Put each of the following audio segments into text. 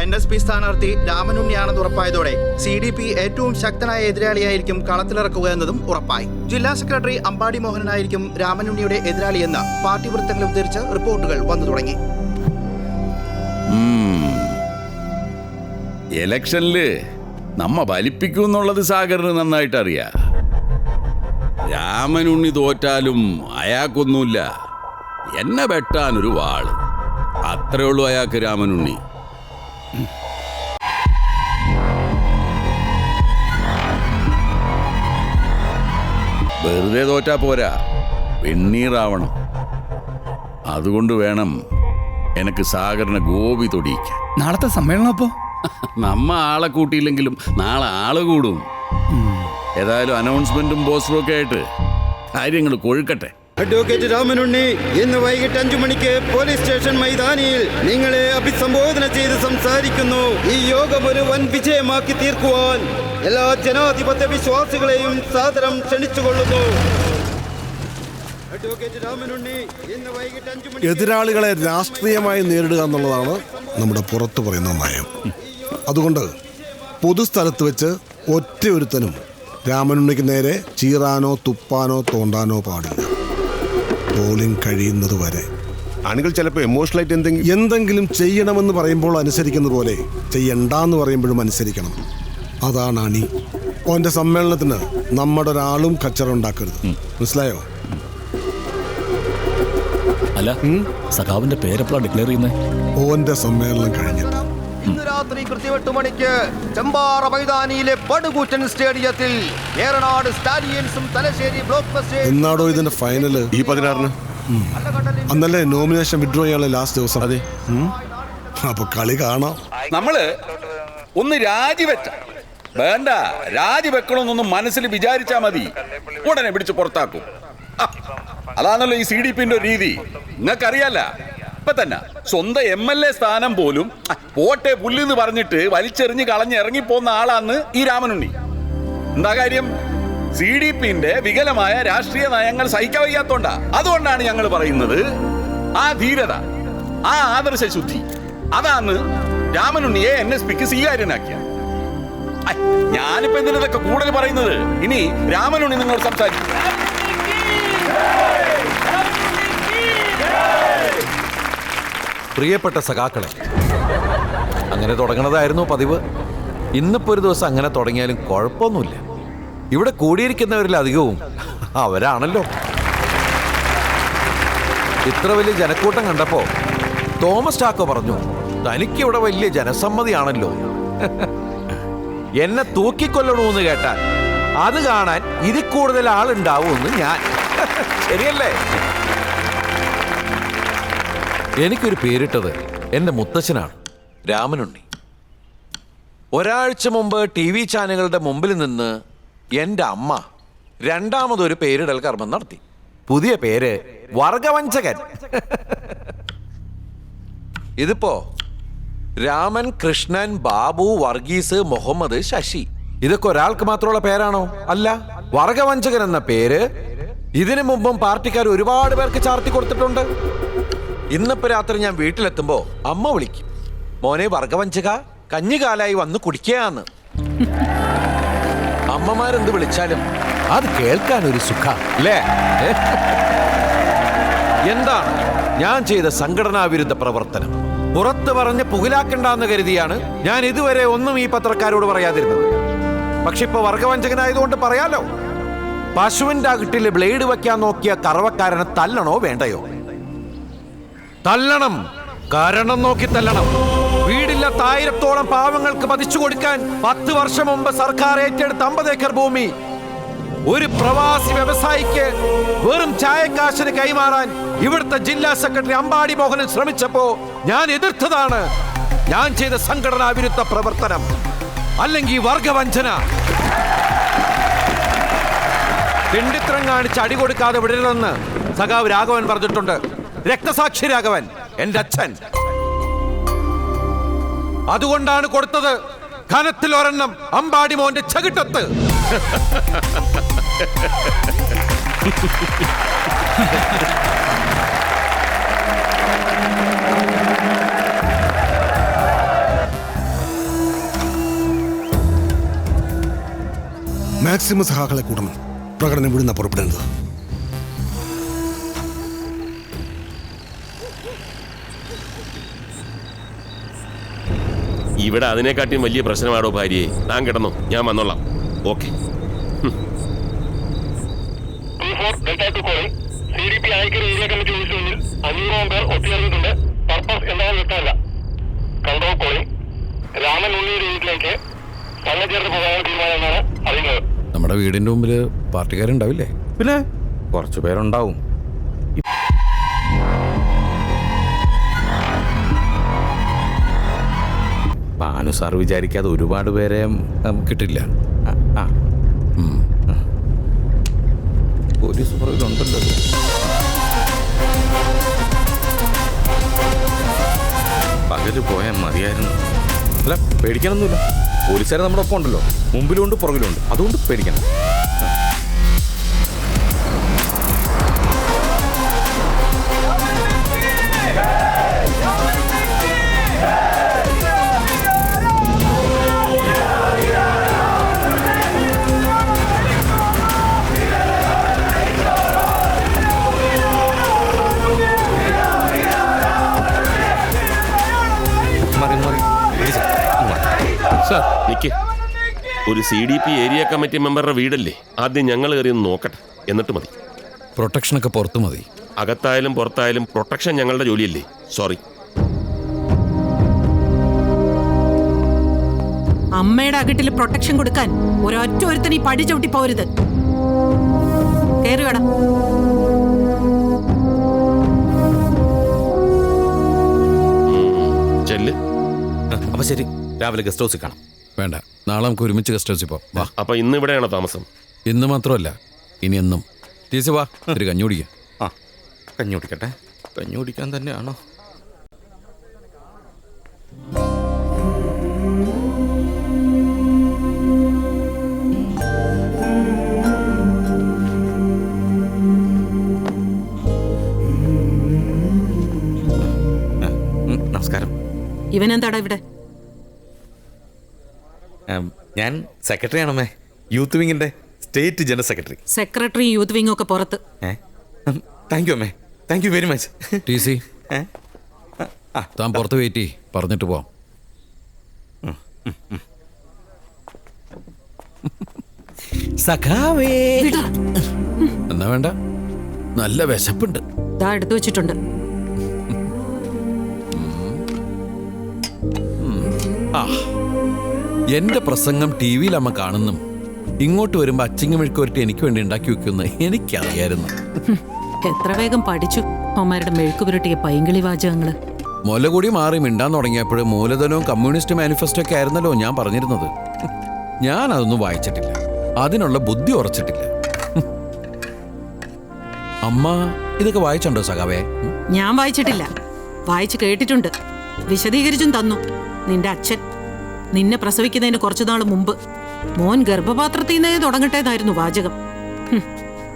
NSP സ്ഥാനാർത്ഥി രാമനുണ്ണിയാണെന്ന് ഉറപ്പായതോടെ CDP ഏറ്റവും ശക്തനായ എതിരാളിയായിരിക്കും കളത്തിലിറക്കുക എന്നതും ഉറപ്പായി. ജില്ലാ സെക്രട്ടറി അമ്പാടി മോഹനനായിരിക്കും രാമനുണ്ണിയുടെ എതിരാളിയെന്ന് പാർട്ടി വൃത്തങ്ങൾ ഉദ്ധരിച്ച് റിപ്പോർട്ടുകൾ വന്നു തുടങ്ങി. ഇലക്ഷനില് നമ്മ വലിപ്പിക്കുന്നുള്ളത് സാഗറിന് നന്നായിട്ട് അറിയാം. രാമനുണ്ണി തോറ്റാലും അയാൾക്കൊന്നുമില്ല, എന്നെ വെട്ടാനൊരു വാള്, അത്രേ ഉള്ളൂ അയാൾക്ക് രാമനുണ്ണി. വെറുതെ തോറ്റാ പോരാ, വെണ്ണീറാവണം. അതുകൊണ്ട് വേണം എനിക്ക് സാഗറിനെ ഗോപി തൊടിയിക്കാൻ. നാളത്തെ സമ്മേളനം അപ്പോ നമ്മ ആളെ കൂട്ടിയില്ലെങ്കിലും നാളെ ആള് കൂടും. ഏതായാലും അനൗൺസ്മെന്റും പോസ്റ്ററും ഒക്കെ ആയിട്ട് കാര്യങ്ങൾ കൊഴുക്കട്ടെ. അഡ്വക്കേറ്റ് രാമനുണ്ണി ഇന്ന് വൈകിട്ട് 5 മണിക്ക് പോലീസ് സ്റ്റേഷൻ മൈതാനിയിൽ നിങ്ങളെ അഭിസംബോധന ചെയ്ത് സംസാരിക്കുന്നു. ഈ യോഗം ഒരു വൻ വിജയമാക്കി തീർക്കുവാൻ എല്ലാ ജനാധിപത്യ വിശ്വാസികളെയും സാദരം ക്ഷണിച്ചുകൊള്ളുന്നു. എതിരാളികളെ രാഷ്ട്രീയമായി നേരിടുക എന്നുള്ളതാണ് നമ്മുടെ പുറത്തു പറയുന്ന നയം. അതുകൊണ്ട് പൊതുസ്ഥലത്ത് വെച്ച് ഒറ്റയൊരുത്തനും രാമനുണ്ണിക്ക് നേരെ ചീറാനോ തുപ്പാനോ തോണ്ടാനോ പാടില്ല. പോളിംഗ് കഴിയുന്നത് വരെ. ആളുകൾ ചിലപ്പോൾ എമോഷണലായിട്ട് എന്തെങ്കിലും ചെയ്യണമെന്ന് പറയുമ്പോൾ അനുസരിക്കുന്ന പോലെ ചെയ്യണ്ടെന്ന് പറയുമ്പോഴും അനുസരിക്കണം. അതാണ് അണി. ഓന്റെ സമ്മേളനത്തിന് നമ്മുടെ ഒരാളും കച്ചറ ഉണ്ടാക്കരുത്, മനസ്സിലായോ? അല്ല, സഖാവിന്റെ പേരെപ്പോഴാണ് ഡിക്ലെയർ ചെയ്യുന്നത്? ഓന്റെ സമ്മേളനം കഴിഞ്ഞിട്ട്. ഇന്ന് രാത്രി കൃത്യം 8 മണിക്ക് ചെമ്പാറ മൈതാനിയിലെ പടുകൂറ്റൻ സ്റ്റേഡിയത്തിൽ ഏറനാട് സ്റ്റാലിയൻസും തലശ്ശേരി ബ്ലോക്ക് എന്നാടോ ഇതിന്റെ ഫൈനല്? ഈ 16-ന്. അന്നല്ലേ നോമിനേഷൻ വിഡ്രോ ചെയ്യാനുള്ള ലാസ്റ്റ് ദിവസം. അതെ. അപ്പൊ കളി കാണാം. നമ്മള് ഒന്ന് രാജിവെച്ച വേണ്ട, രാജിവെക്കണമെന്നൊന്നും മനസ്സിൽ വിചാരിച്ചാ മതി, ഉടനെ പിടിച്ച് പുറത്താക്കും. അതാണല്ലോ ഈ CDPന്റെ രീതി. നിങ്ങൾക്കറിയാല, ഇപ്പൊ തന്നെ സ്വന്തം MLA സ്ഥാനം പോലും പോട്ടെ പുല്ലെന്ന് പറഞ്ഞിട്ട് വലിച്ചെറിഞ്ഞ് കളഞ്ഞിറങ്ങിപ്പോന്ന ആളാണ് ഈ രാമനുണ്ണി. എന്താ കാര്യം? CDPന്റെ വികലമായ രാഷ്ട്രീയ നയങ്ങൾ സഹിക്കാൻ വയ്യാത്തോണ്ടാ. അതുകൊണ്ടാണ് ഞങ്ങൾ പറയുന്നത്, ആ ധീരത, ആ ആദർശശുദ്ധി, അതാണ് രാമനുണ്ണിയെ NSPക്ക് സ്വീകാര്യനാക്കിയ. ഞാനിപ്പോ എന്തിനൊക്കെ കൂടുതൽ പറയുന്നത്? ഇനി രാമനുണ്ണി നിങ്ങളോട് സംസാരിക്കും. പ്രിയപ്പെട്ട സഖാക്കളെ, അങ്ങനെ തുടങ്ങണതായിരുന്നു പതിവ്. ഇന്നിപ്പോ ഒരു ദിവസം അങ്ങനെ തുടങ്ങിയാലും കുഴപ്പമൊന്നുമില്ല. ഇവിടെ കൂടിയിരിക്കുന്നവരിലധികവും അവരാണല്ലോ. ഇത്ര വലിയ ജനക്കൂട്ടം കണ്ടപ്പോ തോമസ് ചാക്കോ പറഞ്ഞു, തനിക്കിവിടെ വലിയ ജനസമ്മതിയാണല്ലോ. എന്നെ തൂക്കിക്കൊല്ലണമെന്ന് കേട്ടാൽ അത് കാണാൻ ഇതിൽ കൂടുതൽ ആളുണ്ടാവുമെന്ന് ഞാൻ. ശരിയല്ലേ? എനിക്കൊരു പേരിട്ടത് എൻ്റെ മുത്തച്ഛനാണ്, രാമനുണ്ണി. ഒരാഴ്ച മുമ്പ് TV ചാനലുകളുടെ മുമ്പിൽ നിന്ന് എൻ്റെ അമ്മ രണ്ടാമതൊരു പേരിടൽ കർമ്മം നടത്തി. പുതിയ പേര് വർഗവഞ്ചകൻ. ഇതിപ്പോ രാമൻ, കൃഷ്ണൻ, ബാബു, വർഗീസ്, മുഹമ്മദ്, ശശി, ഇതൊക്കെ ഒരാൾക്ക് മാത്രമുള്ള പേരാണോ? അല്ല. വർഗവഞ്ചകൻ എന്ന പേര് ഇതിനു മുമ്പും പാർട്ടിക്കാർ ഒരുപാട് പേർക്ക് ചാർത്തി കൊടുത്തിട്ടുണ്ട്. ഇന്നിപ്പോ രാത്രി ഞാൻ വീട്ടിലെത്തുമ്പോ അമ്മ വിളിക്കും, മോനെ വർഗവഞ്ചക, കഞ്ഞികാലായി വന്ന് കുടിക്കാന്ന്. അമ്മമാരെന്ത് വിളിച്ചാലും അത് കേൾക്കാൻ ഒരു സുഖ അല്ലേ? എന്താണ് ഞാൻ ചെയ്ത സംഘടനാ വിരുദ്ധ പ്രവർത്തനം? പുറത്ത് പറഞ്ഞ് പുകിലാക്കണ്ടെന്ന് കരുതിയാണ് ഞാൻ ഇതുവരെ ഒന്നും ഈ പത്രക്കാരോട് പറയാതിരുന്നത്. പക്ഷെ ഇപ്പൊ വർഗവഞ്ചകനായതുകൊണ്ട് പറയാലോ. പശുവിന്റെ അകിട്ടില് ബ്ലേഡ് വെക്കാൻ നോക്കിയ കറവക്കാരനെ തല്ലണോ വേണ്ടയോ? തല്ലണം, കാരണം നോക്കി തല്ലണം. വീടില്ലാത്ത 1000-ഓളം പാവങ്ങൾക്ക് പതിച്ചു കൊടുക്കാൻ 10 വർഷം മുമ്പ് സർക്കാർ ഏറ്റെടുത്ത 50 ഏക്കർ ഭൂമി ഒരു പ്രവാസി വ്യവസായിക്ക് വെറും ചായക്കാശിന് കൈമാറാൻ ഇവിടുത്തെ ജില്ലാ സെക്രട്ടറി അമ്പാടി മോഹനൻ ശ്രമിച്ചപ്പോ ഞാൻ എതിർത്തതാണ് ഞാൻ ചെയ്ത സംഘടനാ വിരുദ്ധ പ്രവർത്തനം, അല്ലെങ്കിൽ വർഗവഞ്ചന. തിണ്ടിത്രം കാണിച്ച് അടി കൊടുക്കാതെ വിടരുതെന്ന് സഖാവ് രാഘവൻ പറഞ്ഞിട്ടുണ്ട്. രക്തസാക്ഷി രാഘവൻ, എന്റെ അച്ഛൻ. അതുകൊണ്ടാണ് കൊടുത്തത് ഘനത്തിൽ ഒരെണ്ണം അമ്പാടി മോന്റെ ചകിട്ടത്ത്. മാക്സിമം സഹാക്കളെ കൂടണം. പ്രകടനം ഇവിടുന്ന് പുറപ്പെടേണ്ടത്. ഇവിടെ അതിനെക്കാട്ടിയും വലിയ പ്രശ്നമാണോ ഭാര്യയെ? താൻ കിടന്നോ, ഞാൻ വന്നോളാം. Okay. CDP Ayikkara area committee ഓഫീസിനുള്ളിൽ 500 പേർ ഒത്തുചേർന്നിട്ടുണ്ട്. പർപ്പസ് എന്താണെന്ന് വ്യക്തമല്ല. കൺട്രോൾ കോളിംഗ് രാമൻ ഉണ്ണിയുടെ വീട്ടിലേക്ക് സ്ഥലം ചേർന്ന് പോകാനുള്ള തീരുമാനമാണ് അറിയുന്നത്. നമ്മുടെ വീടിന്റെ മുമ്പിൽ പാർട്ടിക്കാരുണ്ടാവില്ലേ? പിന്നെ കുറച്ചു പേരുണ്ടാവും. ഭാനു സാർ വിചാരിക്കാതെ ഒരുപാട് പേരെ കിട്ടില്ല. പോലീസ് പുറകിലുണ്ടല്ലോ. പകല് പോയാൽ മതിയായിരുന്നു. അല്ല, പേടിക്കാനൊന്നുമില്ല. പോലീസുകാർ നമ്മുടെ ഒപ്പം ഉണ്ടല്ലോ, മുമ്പിലുണ്ട് പുറകിലുണ്ട്. അതുകൊണ്ട് പേടിക്കണം. നിക്ക്, ഒരു CDP ഏരിയ കമ്മിറ്റി മെമ്പറുടെ വീടല്ലേ? ആദ്യം ഞങ്ങൾ കയറി ഒന്ന് നോക്കട്ടെ, എന്നിട്ട് മതി. പ്രൊട്ടക്ഷനൊക്കെ പുറത്തു മതി. അകത്തായാലും പുറത്തായാലും പ്രൊട്ടക്ഷൻ ഞങ്ങളുടെ ജോലിയല്ലേ. സോറി. അമ്മയുടെ അകട്ടിൽ പ്രൊട്ടക്ഷൻ കൊടുക്കാൻ ഒരൊറ്റ ഒരുത്തൻ ഈ പടി ചവിട്ടി പോരുത്. കേറി വേണം. ചെല്ല്. അപ്പൊ ശരി, രാവിലെ ഗസ്റ്റ് ഹൗസിൽ കാണാം. വേണ്ട, നാളെ നമുക്ക് ഒരുമിച്ച് ഗസ്റ്റ് ഹൗസിൽ പോവാം. വാ. അപ്പൊ ഇന്ന് ഇവിടെയാണോ താമസം? ഇന്ന് മാത്രമല്ല, ഇനി എന്നും. ടീച്ചർ വാ, ഒരു കഞ്ഞി കുടിക്കാം. ആ, കഞ്ഞി കുടിക്കട്ടെ. കഞ്ഞി കുടിക്കാൻ തന്നെയാണോ? നമസ്കാരം. ഇവനെന്താടാ ഇവിടെ? ഞാൻ സെക്രട്ടറി ആണമ്മേ, യൂത്ത് വിങ്ങിന്റെ state general secretary. Secretary youth wing ഒക്കെ പുറത്ത്. താങ്ക് യു അമ്മേ, thank you very much. TC, താൻ പുറത്ത് വെയിറ്റ് ചെയ്യ്, പറഞ്ഞിട്ട് പോവാം. സഖാവേ. എന്നാ വേണ്ട, നല്ല വിശപ്പുണ്ട്. ദാ എടുത്തു വെച്ചിട്ടുണ്ട്. എന്റെ പ്രസംഗം TV-യിൽ അമ്മ കാണുന്നും ഇങ്ങോട്ട് വരുമ്പോ അച്ചിങ്ങ മെഴുക്കുവരട്ടി എനിക്ക് വേണ്ടി ഉണ്ടാക്കി വെക്കുന്ന എനിക്കറിയായിരുന്നു. എത്ര വേഗം പഠിച്ചു അമ്മമാരുടെ മെഴുക്കുപുരട്ടിയ പൈങ്കിളി വാചകങ്ങള്. മുല കൂടി മാറി മിണ്ടാൻ തുടങ്ങിയപ്പോൾ മൂലധനവും കമ്മ്യൂണിസ്റ്റ് മാനിഫെസ്റ്റോ ഒക്കെ ആയിരുന്നല്ലോ ഞാൻ പറഞ്ഞിരുന്നത്. ഞാൻ അതൊന്നും വായിച്ചിട്ടില്ല, അതിനുള്ള ബുദ്ധി ഉറച്ചിട്ടില്ല. അമ്മ ഇതൊക്കെ വായിച്ചുണ്ടോ സഖാവേ? ഞാൻ വായിച്ചിട്ടില്ല, വായിച്ചു കേട്ടിട്ടുണ്ട്. വിശദീകരിച്ചും തന്നു നിന്റെ അച്ഛൻ. നിന്നെ പ്രസവിക്കുന്നതിന് കുറച്ചു നാൾ മുമ്പ് മോൻ ഗർഭപാത്രത്തിൽ നിന്നേ തുടങ്ങട്ടേന്നായിരുന്നു വാചകം.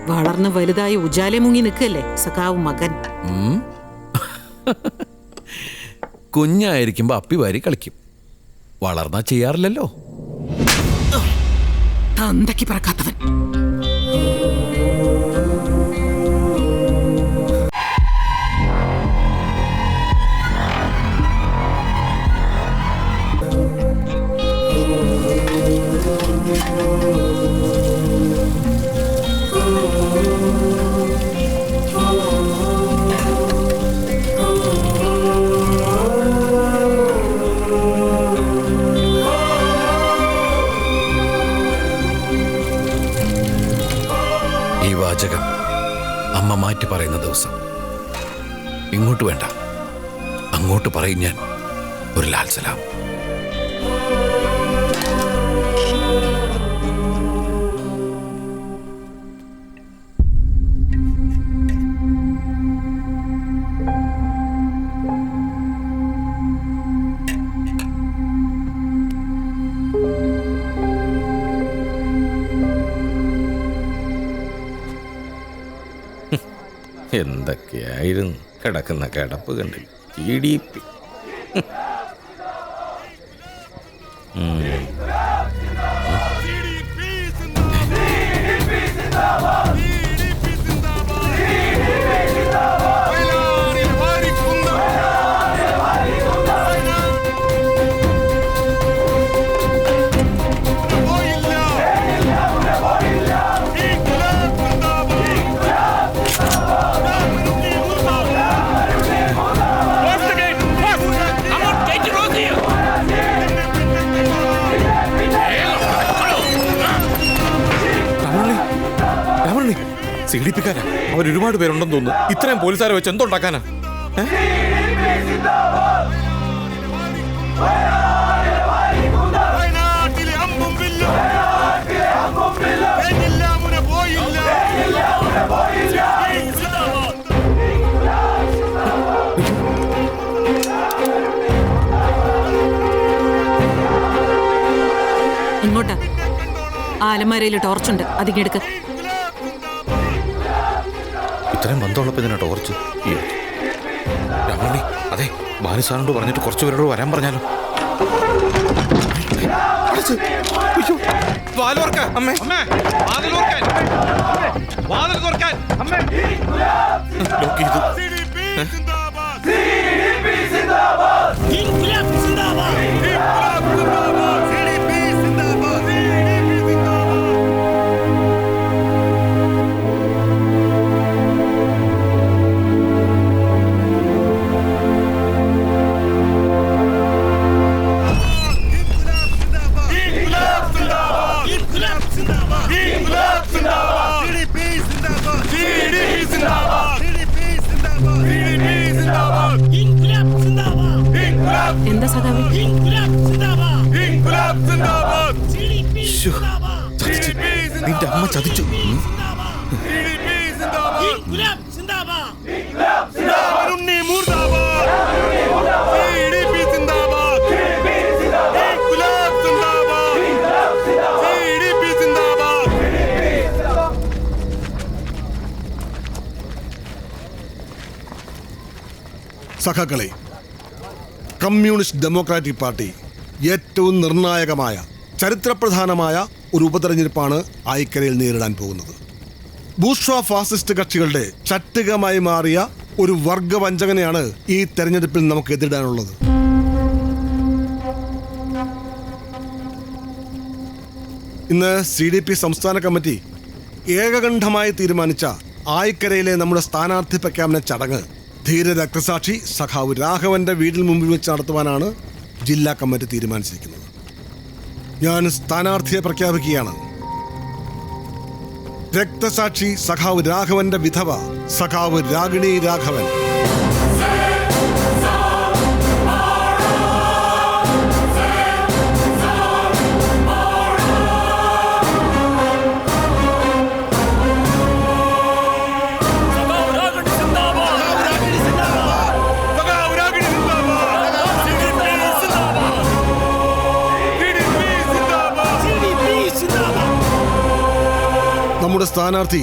വളർന്ന് വലുതായി ഉജാലെ മുങ്ങി നിൽക്കല്ലേ സഖാവ് മകൻ. കുഞ്ഞായിരിക്കുമ്പോ അപ്പി വാരി കളിക്കും, വളർന്നാ ചെയ്യാറില്ലല്ലോ. തന്തയ്ക്ക് പറക്കാത്തവൻ. ഈ വാചകം അമ്മ മാറ്റി പറയുന്ന ദിവസം ഇങ്ങോട്ട് വേണ്ട, അങ്ങോട്ട് പറയും ഞാൻ. ഒരു ലാൽ സലാം. എന്തൊക്കെയായിരുന്നു കിടക്കുന്ന കിടപ്പ് കണ്ടില്ല. CDP CDP-ക്കാരാ അവർ ഒരുപാട് പേരുണ്ടെന്ന് തോന്നുന്നു. ഇത്രയും പോലീസുകാരെ വെച്ച് എന്തുണ്ടാക്കാനാ? ഇങ്ങോട്ടാ, ആലമാരയിൽ ടോർച്ചുണ്ട്, അതിങ്ങെടുക്ക്. ഇത്രയും ബന്ധമുള്ളപ്പോ ഇതിനാ ടോർച്ച്? രാമണി, അതെ, ബാലുസാറിനോട് പറഞ്ഞിട്ട് കുറച്ച് പേരോട് വരാൻ പറഞ്ഞാലോ? എന്താ സഖാവേ? നിന്റെ അമ്മ ചതിച്ചു. സഖാക്കളെ, കമ്മ്യൂണിസ്റ്റ് ഡെമോക്രാറ്റിക് പാർട്ടി ഏറ്റവും നിർണായകമായ ചരിത്രപ്രധാനമായ ഒരു ഉപതെരഞ്ഞെടുപ്പാണ് ആയിക്കരയിൽ നേരിടാൻ പോകുന്നത്. ബൂർഷ്വാ ഫാസിസ്റ്റ് കക്ഷികളുടെ ചട്ടുകമായി മാറിയ ഒരു വർഗവഞ്ചകനെയാണ് ഈ തെരഞ്ഞെടുപ്പിൽ നമുക്ക് എതിരിടാനുള്ളത്. ഇന്ന് CDP സംസ്ഥാന കമ്മിറ്റി ഏകകണ്ഠമായി തീരുമാനിച്ച ആയിക്കരയിലെ നമ്മുടെ സ്ഥാനാർത്ഥി പ്രഖ്യാപന ചടങ്ങ് ധീര രക്തസാക്ഷി സഖാവ് രാഘവന്റെ വീടിന് മുമ്പിൽ വെച്ച് നടത്തുവാനാണ് ജില്ലാ കമ്മിറ്റി തീരുമാനിച്ചിരിക്കുന്നത്. ഞാൻ സ്ഥാനാർത്ഥിയെ പ്രഖ്യാപിക്കുകയാണ്. രക്തസാക്ഷി സഖാവ് രാഘവന്റെ വിധവ സഖാവ് രാഗിണി രാഘവൻ. നമ്മുടെ സ്ഥാനാർത്ഥി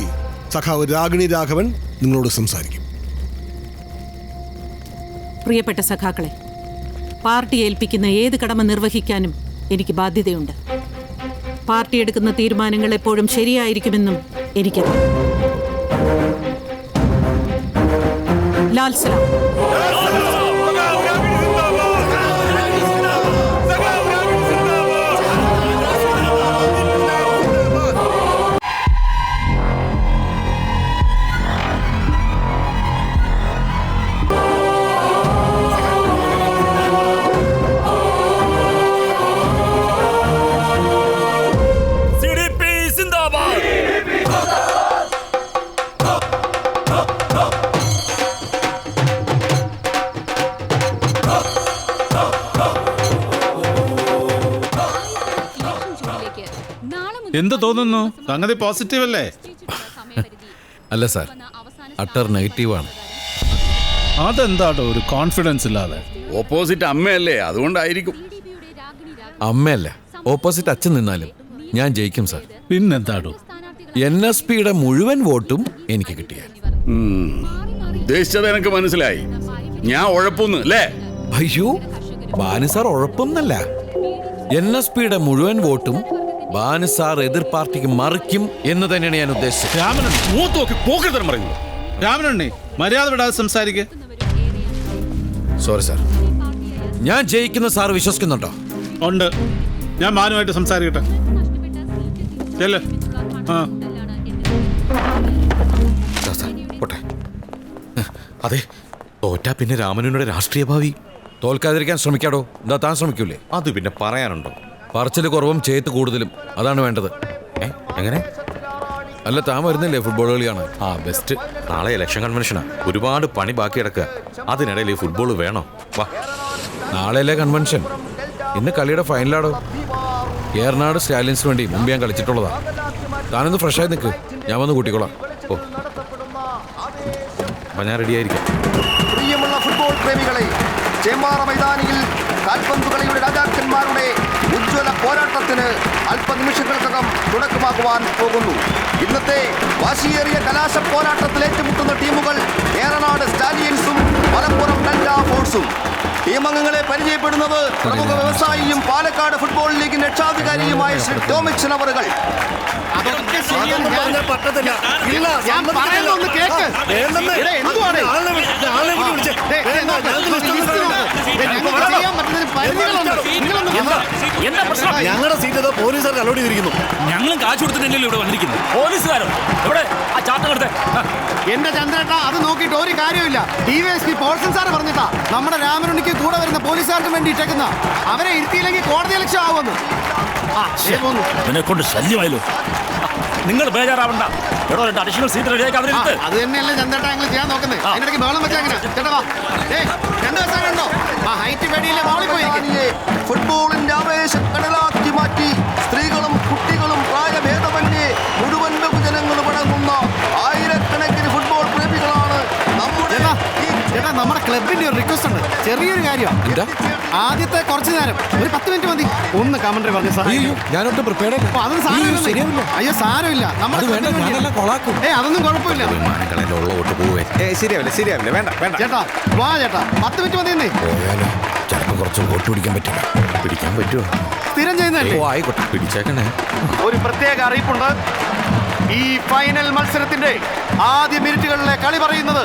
സഖാവ് രാഗിണി രാഘവൻ നിങ്ങളോട് സംസാരിക്കും. പ്രിയപ്പെട്ട സഖാക്കളെ, പാർട്ടി ഏൽപ്പിക്കുന്ന ഏത് കടമ നിർവഹിക്കാനും എനിക്ക് ബാധ്യതയുണ്ട്. പാർട്ടി എടുക്കുന്ന തീരുമാനങ്ങൾ എപ്പോഴും ശരിയായിരിക്കുമെന്നും എനിക്കറിയാം. ലാൽ സലാം. എന്ത് തോന്നുന്നു? സംഗതി പോസിറ്റീവ് അല്ലേ? അല്ല സാർ, അട്ടർ നെഗറ്റീവാണ്. അതെന്താടോ ഒരു കോൺഫിഡൻസ് ഇല്ലാതെ? ഓപ്പോസിറ്റ് അമ്മയല്ലേ, അതുകൊണ്ടായിരിക്കും. അമ്മയല്ല, ഓപ്പോസിറ്റ് അച്ഛൻ നിന്നാലും ഞാൻ ജയിക്കും സാർ. പിന്നെന്താടോ? NSPയുടെ മുഴുവൻ വോട്ടും എനിക്ക് കിട്ടിയാൽ. ഉദ്ദേശിച്ചത് എനിക്ക് മനസ്സിലായി. ഞാൻ ഉഴപ്പൊന്നു അല്ലേ? അയ്യോ, ബാനു സാർ ഉഴപ്പൊന്നല്ല. NSPയുടെ മുഴുവൻ വോട്ടും ബാനു സാർ എതിർ പാർട്ടിക്ക് മറിക്കും എന്ന് തന്നെയാണ് ഞാൻ ഉദ്ദേശിച്ചത്. രാമനുണ്ണി, മര്യാദ വിടാതെ സംസാരിക്കുക. Sorry sir. ഞാൻ ജയിക്കുന്ന സാർ വിശ്വസിക്കുന്നുണ്ടോ? ഉണ്ട്. ഞാൻ മാനുമായിട്ട് സംസാരിക്കട്ടെ. ചെല്ല്. പോട്ടെ. അതെ, തോറ്റാ പിന്നെ രാമനുണ്ണിയുടെ രാഷ്ട്രീയ ഭാവി. തോൽക്കാതിരിക്കാൻ ശ്രമിക്കാടോ. എന്താ താൻ ശ്രമിക്കൂലേ? അത് പിന്നെ പറയാനുണ്ടോ? പറച്ചിൽ കുറവും ചെയ്ത്ത് കൂടുതലും, അതാണ് വേണ്ടത്. എങ്ങനെ? അല്ല താൻ വരുന്നില്ലേ ഫുട്ബോൾ കളിയാണ്? ആ ബെസ്റ്റ്. നാളെ ഇലക്ഷൻ കൺവെൻഷനാ. ഒരുപാട് പണി ബാക്കി കിടക്കുക. അതിനിടയിൽ ഈ ഫുട്ബോൾ വേണോ? വാ. നാളെയല്ലേ കൺവെൻഷൻ? ഇന്ന് കളിയുടെ ഫൈനലാടോ. ഏറനാട് സ്റ്റാലിയൻസിന് വേണ്ടി മുമ്പ് ഞാൻ കളിച്ചിട്ടുള്ളതാ. താനൊന്ന് ഫ്രഷായി നിൽക്ക്, ഞാൻ വന്ന് കൂട്ടിക്കോളാം. ഓ, അപ്പം ഞാൻ റെഡിയായിരിക്കാം. പ്രിയമുള്ള ഫുട്ബോൾ പ്രേമികളെ, ചേമ്പാറ മൈതാനിയിൽ കാൽപന്ത് കളിയുടെ രാജാക്കന്മാരുടെ ഉജ്ജ്വല പോരാട്ടത്തിന് അല്പനിമിഷങ്ങൾക്കകം തുടക്കമാകുവാൻ പോകുന്നു. ഇന്നത്തെ വാശിയേറിയ കലാശ പോരാട്ടത്തിൽ ഏറ്റുമുട്ടുന്ന ടീമുകൾ ഏറനാട് സ്റ്റാലിയൻസും മലപ്പുറം ഡെൽറ്റ ഫോഴ്സും. ടീമംഗങ്ങളെ പരിചയപ്പെടുന്നത് പ്രമുഖ വ്യവസായിയും പാലക്കാട് ഫുട്ബോൾ ലീഗിന്റെ രക്ഷാധികാരിയുമായ ശ്രീ ടോമിക്സൺ അവറുകൾ. ഞങ്ങളുടെ സീറ്റ് ഏതോ പോലീസുകാർക്ക് അലോട്ട് ചെയ്തിരിക്കുന്നു. ഞങ്ങളും കാശ് കൊടുത്തിട്ടില്ലല്ലോ ഇവിടെ വന്നിരിക്കുന്നു. പോലീസുകാരോ ഇവിടെ ആ ചാട്ടം എടുത്ത്. എന്റെ ചന്ദ്രേട്ടാ, അത് നോക്കിയിട്ട് ഒരു കാര്യമില്ല. DYSP പോൾസൺ സാറ് പറഞ്ഞിട്ടാ നമ്മുടെ രാമനുണ്ണിക്ക് കൂടെ വരുന്ന പോലീസുകാർക്ക് വേണ്ടി ഇട്ടേക്കുന്ന. അവരെ ഇരുത്തിയില്ലെങ്കിൽ കോടതി ലക്ഷ്യം ആവുമെന്ന്. ഇതിനെ കൊണ്ട് ശല്യമായല്ലോ. നിങ്ങൾ ബേജാറാവണ്ട. എടോ അഡീഷണൽ സീറ്റ് റെഡിയാക്കി അവരെടുത്ത്. അത് തന്നെയല്ലേ ചന്ദ്രേട്ടാ ഞങ്ങൾ ചെയ്യാൻ നോക്കുന്നത്. അതിനിടയ്ക്ക് ബഹളം വെച്ചാൽ എങ്ങനെ ചേട്ടാ? രണ്ടു ദിവസമുണ്ടോ ആ ഹൈറ്റ് പേടിയിലെ മോളിൽ പോയി. ഫുട്ബോളിന്റെ ആവേശക്കടലാക്കി മാറ്റി സ്ത്രീകളും കുട്ടികളും പ്രായഭേദമന്യേ മുഴുവൻ ബഹുജനങ്ങളും അടങ്ങുന്ന ആയിരക്കണക്കിന് ഫുട്ബോൾ പ്രേമികളാണ് നമ്മുടെ ക്ലബിന്റെ ഒരു റിക്വസ്റ്റ് ഉണ്ട്. ചെറിയൊരു കാര്യമാണ്. ആദ്യത്തെ കുറച്ചു നേരം ഒരു 10 മിനിറ്റ് മതി. ഒന്ന് കമന്ററി പറഞ്ഞു സാർ. ഞാനൊട്ട് പ്രിപ്പയർഡ് അല്ല. അതൊന്നും സാരമില്ല. അയ്യോ സാരമില്ല. അതൊന്നും കുഴപ്പമില്ല. ശരിയാവില്ല. വേണ്ട ചേട്ടാ വാ ചേട്ടാ, 10 മിനിറ്റ് മതി. പോയാലോ ചിലപ്പോൾ കുറച്ച് വോട്ട് പിടിക്കാൻ പറ്റില്ല. പിടിക്കാൻ പറ്റുമോ? സ്ഥിരം ചെയ്യുന്നതല്ലേ. ആയിക്കോട്ടെ, പിടിച്ചേക്കണേ. ഒരു പ്രത്യേക അറിയിപ്പുണ്ട്. ഈ ഫൈനൽ മത്സരത്തിന്റെ ആദ്യ മിനിറ്റുകളിലെ കളി പറയുന്നത്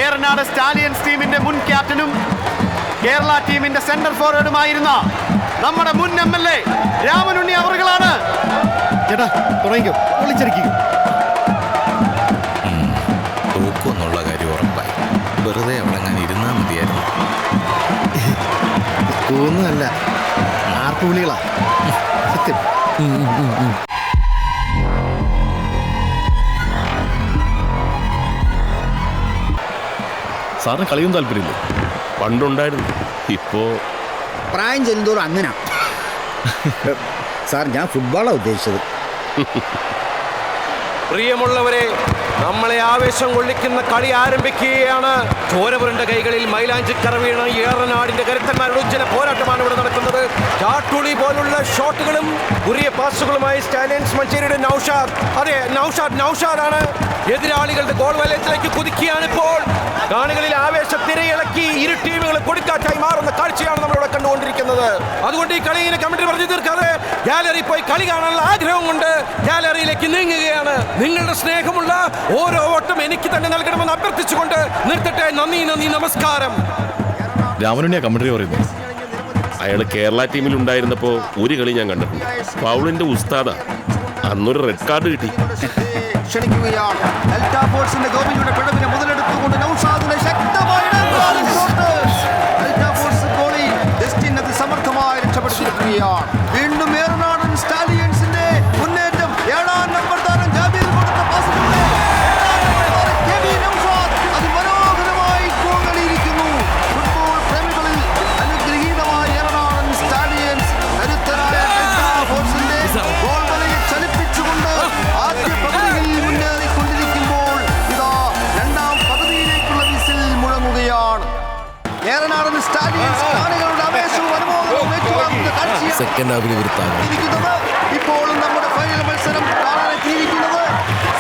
ഏറനാട് സ്റ്റാലിയൻസ് ടീമിന്റെ മുൻ ക്യാപ്റ്റനും കേരള ടീമിന്റെ സെന്റർ ഫോർവേഡുമായിരുന്ന നമ്മുടെ മുൻ MLA രാമനുണ്ണി അവറുകളാണ്. ചേട്ടാ തുടങ്ങിക്കോ, വിളിച്ചിരിക്കും. തൂക്കുമെന്നുള്ള കാര്യം ഉറപ്പായി. വെറുതെ അവിടെ അങ്ങനെ ഇരുന്നാൽ മതിയായിരുന്നു. തോന്നുന്നല്ല, ആർപ്പുവിളികളാ സത്യം. സാറിന് കളിയും താല്പര്യമില്ല? പണ്ടുണ്ടായിരുന്നു, ഇപ്പോ പ്രായം ചെല്ലുന്തോറും അങ്ങനെ. സാർ ഞാൻ ഫുട്ബോളാണ് ഉദ്ദേശിച്ചത്. പ്രിയമുള്ളവരെ, നമ്മളെ ആവേശം കൊള്ളിക്കുന്ന കളി ആരംഭിക്കുകയാണ്. ചോരപുരണ്ട കൈകളിൽ മൈലാഞ്ചിക്കറ വീണ ഏറനാടിന്റെ കരുത്തന്മാരുടെ ഉജ്ജ്വല പോരാട്ടമാണ് ഇവിടെ നടക്കുന്നത്. ചാട്ടുളി പോലുള്ള ഷോട്ടുകളും കുറിയ പാസുകളുമായി സ്റ്റാലിയൻസ് മഞ്ചേരിയുടെ നൗഷാദാണ് എതിരാളികളുടെ ഗോൾ വലയത്തിലേക്ക് കുതിക്കുകയാണ് ഇപ്പോൾ. കാണികളിൽ ആവേശം തിരയിളക്കി ഇരു ടീമുകൾ കൊടുക്കാറ്റായി മാറുന്ന കാഴ്ചയാണ് നമ്മളിവിടെ കണ്ടുകൊണ്ടിരിക്കുന്നത്. അതുകൊണ്ട് ഈ കളി ഇങ്ങനെ കമന്ററി പറഞ്ഞു തീർക്കാതെ ഗാലറി പോയി കളി കാണാനുള്ള ആഗ്രഹം കൊണ്ട് ഗാലറിയിലേക്ക് നീങ്ങുകയാണ്. നിങ്ങളുടെ സ്നേഹമുള്ള ഓരോ വോട്ടും എനിക്ക് തന്നെ നൽകണമെന്ന് അഭ്യർത്ഥിച്ചുകൊണ്ട് നിർത്തട്ടെ. നന്ദി, നമസ്കാരം. രാമനുണ്ണിയാ കമന്ററി പറയുന്നു. അയാൾ കേരള ടീമിൽ ഉണ്ടായിരുന്നപ്പോ ഒരു കളി ഞാൻ കണ്ടിട്ടുണ്ട്. ഫൗളിന്റെ ഉസ്താദാ. അന്നൊരു റെഡ് കാർഡ് കിട്ടി. ക്ഷണിക്കുകയാണ് ഡെൽറ്റ ഫോഴ്സിന്റെ ഗോപിയുടെ പിഴവിനെ മുതലെടുത്തുകൊണ്ട് നൗഷാദിനെ ശക്തമായി ഡെൽറ്റ ഫോഴ്സ് ഗോളി ജസ്റ്റിൻ അതിസമർത്ഥമായി രക്ഷപ്പെടുത്തിയിരിക്കുകയാണ്. വീണ്ടും ഏറനാടൻ സ്റ്റാലിയൻസിന്റെ മുന്നേറ്റം. 7-ാം നമ്പർ താരം ജാബിർ കൊടുത്ത പാസിലൂടെ അതിമനോഹരമായി ഗോൾ നേടിയിരിക്കുന്നു. ഫുട്ബോൾ പ്രേമികളിൽ അനുഗ്രഹീതമായ ഏറനാടൻ സ്റ്റാലിയൻസ് കരുത്തരായ ഡെൽറ്റ ഫോഴ്സിന്റെ ഗോൾ വലയെ ചലിപ്പിച്ചുകൊണ്ട് ആദ്യ പകുതിയിൽ മുന്നേറിക്കൊണ്ടിരിക്കുമ്പോൾ ഇതാ രണ്ടാം പകുതിയിലേക്കുള്ള വിസിൽ മുഴങ്ങുകയാണ്. ഏറനാടൻ സ്റ്റാലിയൻസ് കാണികളുടെ ആവേശവും അനുമോദനവും ഏറ്റുവാങ്ങുന്ന കാഴ്ചയാണ് സെക്കൻഡ് ഹാഫിൽ ഇരിക്കുന്നത്. ഇപ്പോഴും നമ്മുടെ ഫൈനൽ മത്സരം കാണാനെത്തിയിരിക്കുന്നത്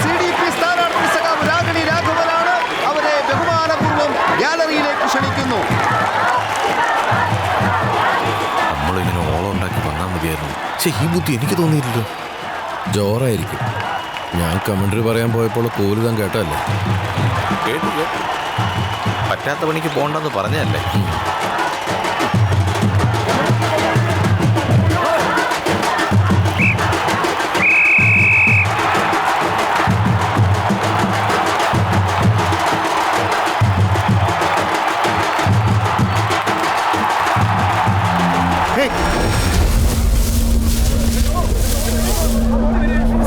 CDP സ്ഥാനാർത്ഥി സഖാവ് രാഗിണി രാഘവനാണ്. അവരെ ബഹുമാനപൂർവ്വം ഗാലറിയിലേക്ക് ക്ഷണിക്കുന്നു. നമ്മളിങ്ങനെ ഓളം ഉണ്ടാക്കി വന്നാൽ മതിയായിരുന്നു. പക്ഷേ ഈ ബുദ്ധി എനിക്ക് തോന്നിയില്ലല്ലോ. ജോറായിരിക്കും. ഞാൻ കമന്ററി പറയാൻ പോയപ്പോൾ കോലുതാൻ കേട്ടല്ലേ? കേട്ടു. പറ്റാത്ത പണിക്ക് പോകണ്ടെന്ന് പറഞ്ഞല്ലേ?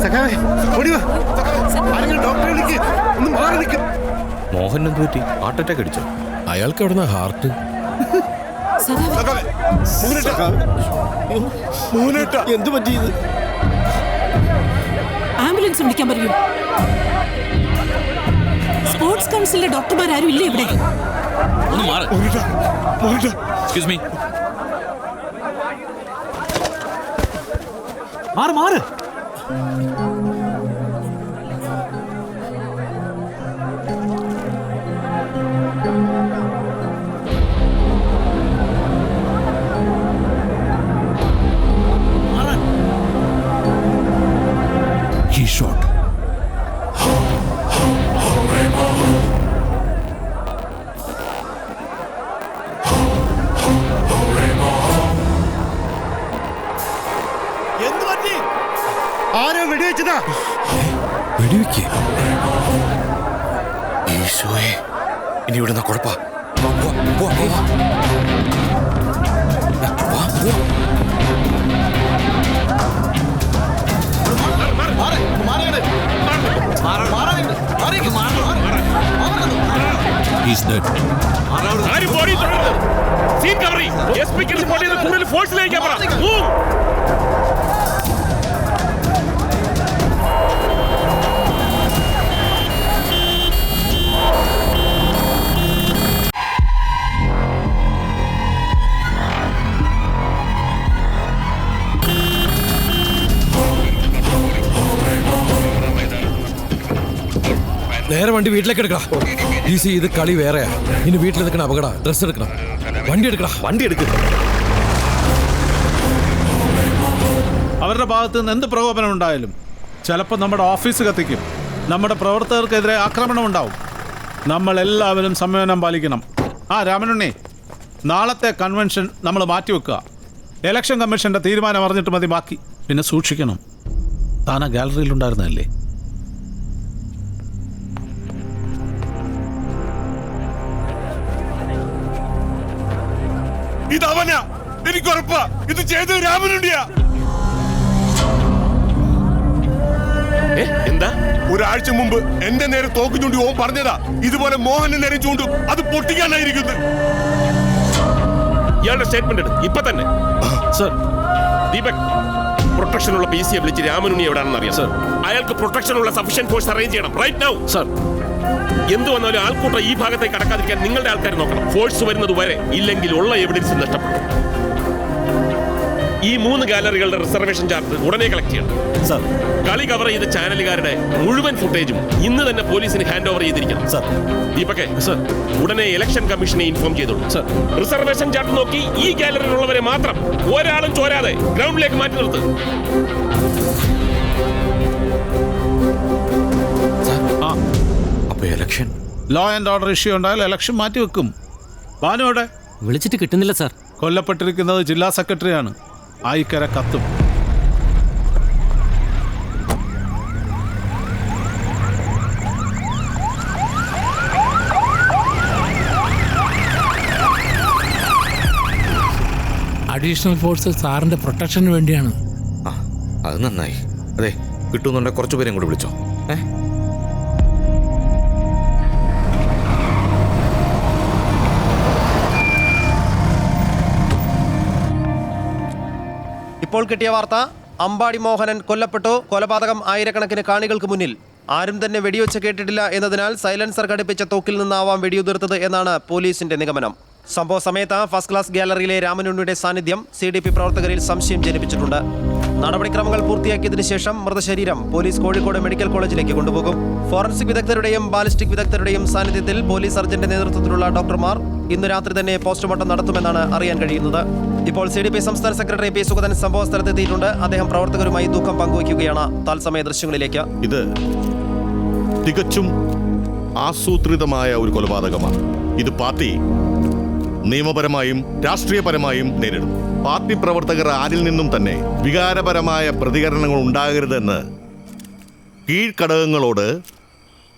സഖാവേ മോഹൻ എന്ത് പറ്റി? ഹാർട്ട് അറ്റാക്ക് അടിച്ചോ? അയാൾക്ക് എവിടുന്ന ഹാർട്ട്? എന്ത് പറ്റിയത്? ആംബുലൻസ് വിളിക്കാൻ പറയൂ. സ്പോർട്സ് കൗൺസിലിലെ ഡോക്ടർമാരും ഇല്ലേ ഇവിടെ? Excuse me. മാറ് He shot. എന്ത് പറ്റി? ആരോ വെടിവെച്ചതാ. വെടിവെക്കേ? ഈശോയെ, ഇനി ഇവിടുന്ന കുഴപ്പാ. He's dead. ആരും ബോഡി തൊടരുത്. സീൻ കവർ ചെയ്യ്. എസ്പിക്ക് റിപ്പോർട്ട് ചെയ്ത് കൂടുതൽ ഫോഴ്സിലേക്ക് പറ. മൂവ്. നേരെ വണ്ടി വീട്ടിലേക്ക് എടുക്കടാ. ഈസി, ഇത് കളി വേറെയാ. ഇനി വീട്ടിൽ നിൽക്കണ അപകട. ഡ്രസ് എടുക്കണം. വണ്ടി എടുക്കടാ. വണ്ടി എടുക്കുക. അവരുടെ ഭാഗത്ത് നിന്ന് എന്ത് പ്രകോപനം ഉണ്ടായാലും ചിലപ്പോൾ നമ്മുടെ ഓഫീസ് കത്തിക്കും. നമ്മുടെ പ്രവർത്തകർക്കെതിരെ ആക്രമണം ഉണ്ടാവും. നമ്മളെല്ലാവരും സംയമനം പാലിക്കണം. രാമനുണ്ണി, നാളത്തെ കൺവെൻഷൻ നമ്മൾ മാറ്റിവെക്കുക. ഇലക്ഷൻ കമ്മീഷന്റെ തീരുമാനം അറിഞ്ഞിട്ട് മതി ബാക്കി. പിന്നെ സൂക്ഷിക്കണം. താൻ ആ ഗാലറിയിലുണ്ടായിരുന്നല്ലേ? ഇതവനാ, എനിക്ക് ഉറപ്പാ. ഇത് ചെയ്തത് രാമനുണ്ടിയാ. എന്താ? ഒരാഴ്ച മുമ്പ് എന്റെ നേരെ തോക്ക് ചൂണ്ടി ഓൻ പറഞ്ഞതാ ഇതുപോലെ മോഹന്റെ നേരെ ചൂണ്ടും, അത് പൊട്ടിക്കാനായിരിക്കുന്നു. ഇയാളുടെ സ്റ്റേറ്റ്മെന്റ് എടു ഇപ്പൊ തന്നെ. സർ, ദീപക്, പ്രൊട്ടക്ഷനുള്ള PCയെ വിളിച്ച് രാമനുണ്ണി എവിടെയാണെന്ന് അറിയാം. സർ, അയാൾക്ക് പ്രൊട്ടക്ഷനുള്ള സഫീഷ്യന്റ് ഫോഴ്സ് അറേഞ്ച് ചെയ്യണം റൈറ്റ് നൗ. സർ, എന്ത് വന്നാലും ആൾക്കൂട്ടം ഈ ഭാഗത്തേക്ക് കടക്കാതിരിക്കാൻ നിങ്ങളുടെ ആൾക്കാർ നോക്കണം. ഫോഴ്സ് വരുന്നത് വരെ, ഇല്ലെങ്കിൽ ഉള്ള എവിഡൻസ് നഷ്ടപ്പെടും. ഈ 3 ഗാലറികളുടെ റിസർവേഷൻ ചാർട്ട് ഉടനെ കളക്ട് ചെയ്യണം. സർ, കളി കവർ ചെയ്ത ചാനലുകാരുടെ മുഴുവൻ ഫുട്ടേജും ഇന്ന് തന്നെ പോലീസിന് ഹാൻഡ് ഓവർ ചെയ്തിരിക്കണം. സർ. ദീപകെ, സർ, ഉടനെ ഇലക്ഷൻ കമ്മീഷനെ ഇൻഫോം ചെയ്തോളൂ. സർ, റിസർവേഷൻ ചാർട്ട് നോക്കി ഈ ഗാലറിയിലുള്ളവരെ മാത്രം ഒരാളും ചോരാതെ ഗ്രൗണ്ടിലേക്ക് മാറ്റി നിർത്ത്. Election law and order issue ഉണ്ടായാൽ ഇലക്ഷൻ മാറ്റിവെക്കും. ഭാനുവിടെ വിളിച്ചിട്ട് കിട്ടുന്നില്ല സാർ. കൊല്ലപ്പെട്ടിരിക്കുന്നത് ജില്ലാ സെക്രട്ടറിയാണ്. ആയിക്കര കത്തും. അഡീഷണൽ ഫോഴ്സ് സാറിന്റെ പ്രൊട്ടക്ഷന് വേണ്ടിയാണ്. അത് നന്നായി. അതെ, കിട്ടുന്നുണ്ടെ കുറച്ചു പേരെയും കൂടെ വിളിച്ചോ. ഇപ്പോൾ കിട്ടിയ വാർത്ത, അമ്പാടി മോഹനൻ കൊല്ലപ്പെട്ടു. കൊലപാതകം ആയിരക്കണക്കിന് കാണികൾക്ക് മുന്നിൽ. ആരും തന്നെ വെടിവെച്ച് കേട്ടിട്ടില്ല എന്നതിനാൽ സൈലൻസർ ഘടിപ്പിച്ച തോക്കിൽ നിന്നാവാം വെടിയുതിർത്തത് എന്നാണ് പോലീസിന്റെ നിഗമനം. സംഭവ സമയത്ത് ഫസ്റ്റ് ക്ലാസ് ഗാലറിയിലെ രാമനുണ്ണിയുടെ സാന്നിധ്യം CDP പ്രവർത്തകരിൽ സംശയം ജനിപ്പിച്ചിട്ടുണ്ട്. നടപടിക്രമങ്ങൾ പൂർത്തിയാക്കിയതിനു ശേഷം മൃതശരീരം പോലീസ് കോഴിക്കോട് മെഡിക്കൽ കോളേജിലേക്ക് കൊണ്ടുപോകും. ഫോറൻസിക് വിദഗ്ധരുടെയും ബാലിസ്റ്റിക് വിദഗ്ധരുടെയും സാന്നിധ്യത്തിൽ പോലീസ് സർജന്റെ നേതൃത്വത്തിലുള്ള ഡോക്ടർമാർ ഇന്ന് രാത്രി തന്നെ പോസ്റ്റ്മോർട്ടം നടത്തുമെന്നാണ് അറിയാൻ കഴിയുന്നത്. ഇപ്പോൾ CDP സംസ്ഥാന സെക്രട്ടറി P. സുഗതൻ സംഭവ സ്ഥലത്തെത്തിയിട്ടുണ്ട്. അദ്ദേഹം പ്രവർത്തകരുമായി ദുഃഖം പങ്കുവയ്ക്കുകയാണ്. തത്സമയ ദൃശ്യങ്ങളിലേക്ക്. ഇത് തികച്ചും ആസൂത്രിതമായ ഒരു കൊലപാതകമാണ്. ഇത് പാർട്ടി നിയമപരമായും രാഷ്ട്രീയപരമായും നേരിടും. പാർട്ടി പ്രവർത്തകർ ആരിൽ നിന്നും തന്നെ വികാരപരമായ പ്രതികരണങ്ങൾ ഉണ്ടാകരുതെന്ന് കീഴ്ഘടകങ്ങളോട്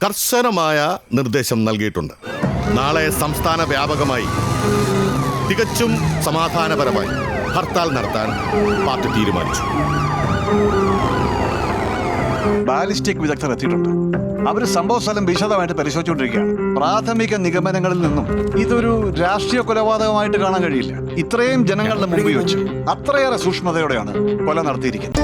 കർശനമായ നിർദ്ദേശം നൽകിയിട്ടുണ്ട്. നാളെ സംസ്ഥാന വ്യാപകമായി തികച്ചും സമാധാനപരമായി ഹർത്താൽ നടത്താൻ പാർട്ടി തീരുമാനിച്ചു. ബാലിസ്റ്റിക് വിദഗ്ധർ എത്തിയിട്ടുണ്ട്. അവർ സംഭവ സ്ഥലം വിശദമായിട്ട് പരിശോധിച്ചുകൊണ്ടിരിക്കുകയാണ്. പ്രാഥമിക നിഗമനങ്ങളിൽ നിന്നും ഇതൊരു രാഷ്ട്രീയ കൊലപാതകമായിട്ട് കാണാൻ കഴിയില്ല. ഇത്രയും ജനങ്ങളുടെ മുമ്പിൽ വെച്ച് അത്രയേറെ സൂക്ഷ്മതയോടെയാണ് കൊല നടത്തിയിരിക്കുന്നത്.